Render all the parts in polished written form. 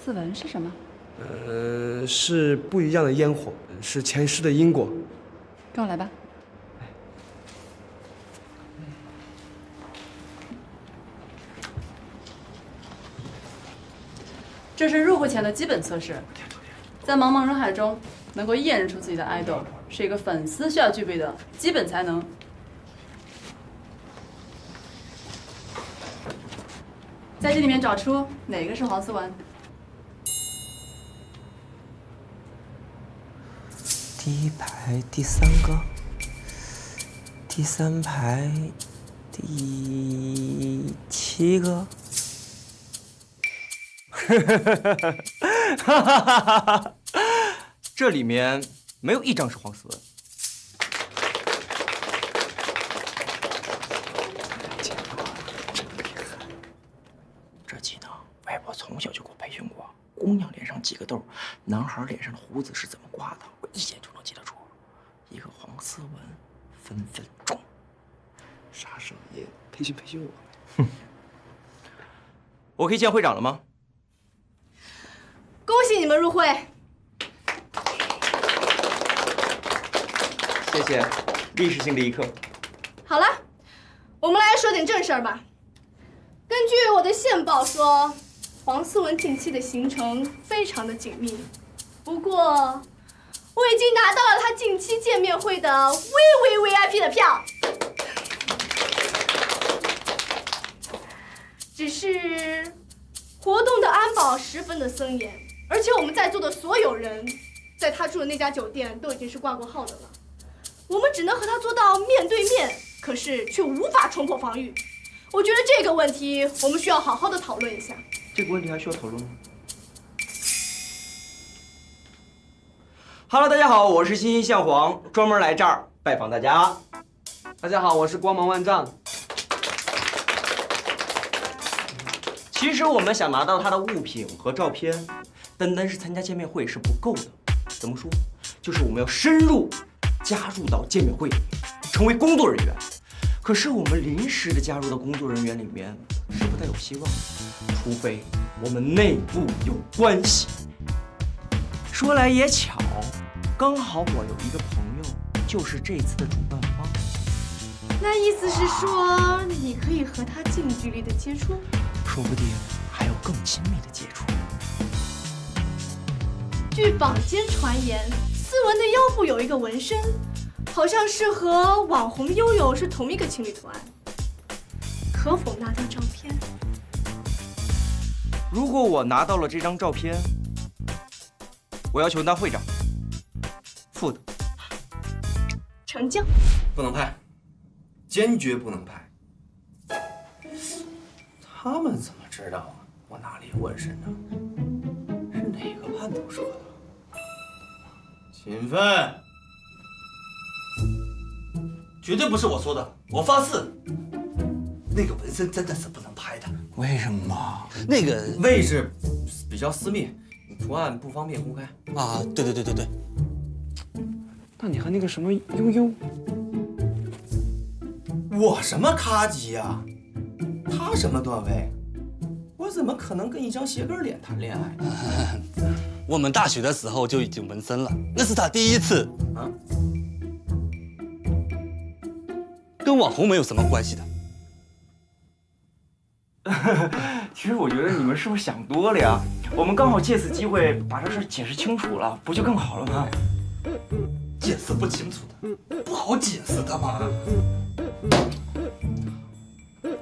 斯文是什么？是不一样的烟火，是前世的因果。跟我来吧。这是入会前的基本测试，在茫茫人海中能够辨认出自己的爱豆，是一个粉丝需要具备的基本才能。在这里面找出哪个是黄思文。第一排第三个，第三排第7个。这里面没有一张是黄思文。这技能，外婆从小就给我培训过。姑娘脸上几个痘，男孩脸上的胡子是怎么刮的，我一眼就能记得住。一个黄思文，分分钟。啥时候也培训培训我？哼，我可以见会长了吗？恭喜你们入会！谢谢，历史性的一刻。好了，我们来说点正事儿吧。根据我的线报说，黄思文近期的行程非常的紧密。不过，我已经拿到了他近期见面会的VIP 的票。只是活动的安保十分的森严，而且我们在座的所有人，在他住的那家酒店都已经是挂过号的了。我们只能和他做到面对面，可是却无法冲破防御。我觉得这个问题我们需要好好的讨论一下。这个问题还需要讨论吗？Hello， 大家好，我是欣欣向黄，专门来这儿拜访大家。大家好，我是光芒万丈。其实我们想拿到他的物品和照片，单是参加见面会是不够的。怎么说？就是我们要深入加入到见面会里面，成为工作人员。可是我们临时的加入到工作人员里面是不太有希望的，除非我们内部有关系。说来也巧，刚好我有一个朋友就是这次的主办方。那意思是说，你可以和他近距离的接触？说不定还有更亲密的接触。据坊间传言，思文的腰部有一个纹身，好像是和网红悠悠是同一个情侣图案。可否拿到照片？如果我拿到了这张照片，我要求当会长，副的。成交。不能拍，坚决不能拍。他们怎么知道我哪里有纹身呢？是哪个叛徒说的？勤奋，绝对不是我说的，我发誓。那个纹身真的是不能拍的。为什么？那个位置比较私密，图案不方便公开。啊，对。那你和那个什么悠悠，我什么咖级呀？他什么段位？我怎么可能跟一张鞋跟脸谈恋爱？我们大学的时候就已经纹身了，那是他第一次。啊？跟网红没有什么关系的。其实我觉得你们是不是想多了呀？我们刚好借此机会把这事解释清楚了，不就更好了吗？解释不清楚的，不好解释的嘛。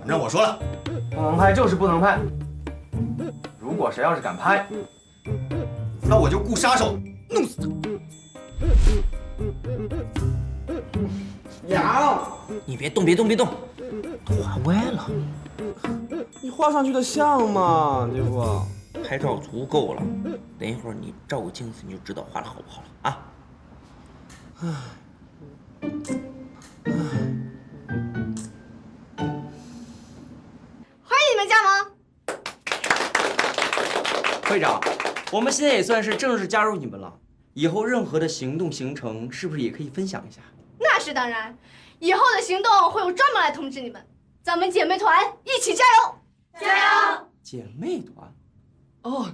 反正我说了，不能拍就是不能拍。如果谁要是敢拍，那我就雇杀手弄死他。痒！你别动，都画歪了。你画上去的像吗，这不？拍照足够了，等一会儿你照个镜子，你就知道画的好不好了啊。欢迎你们加盟。会长，我们现在也算是正式加入你们了，以后任何的行动行程是不是也可以分享一下？那是当然，以后的行动会有专门来通知你们。咱们姐妹团一起加油！加油！姐妹团？哦，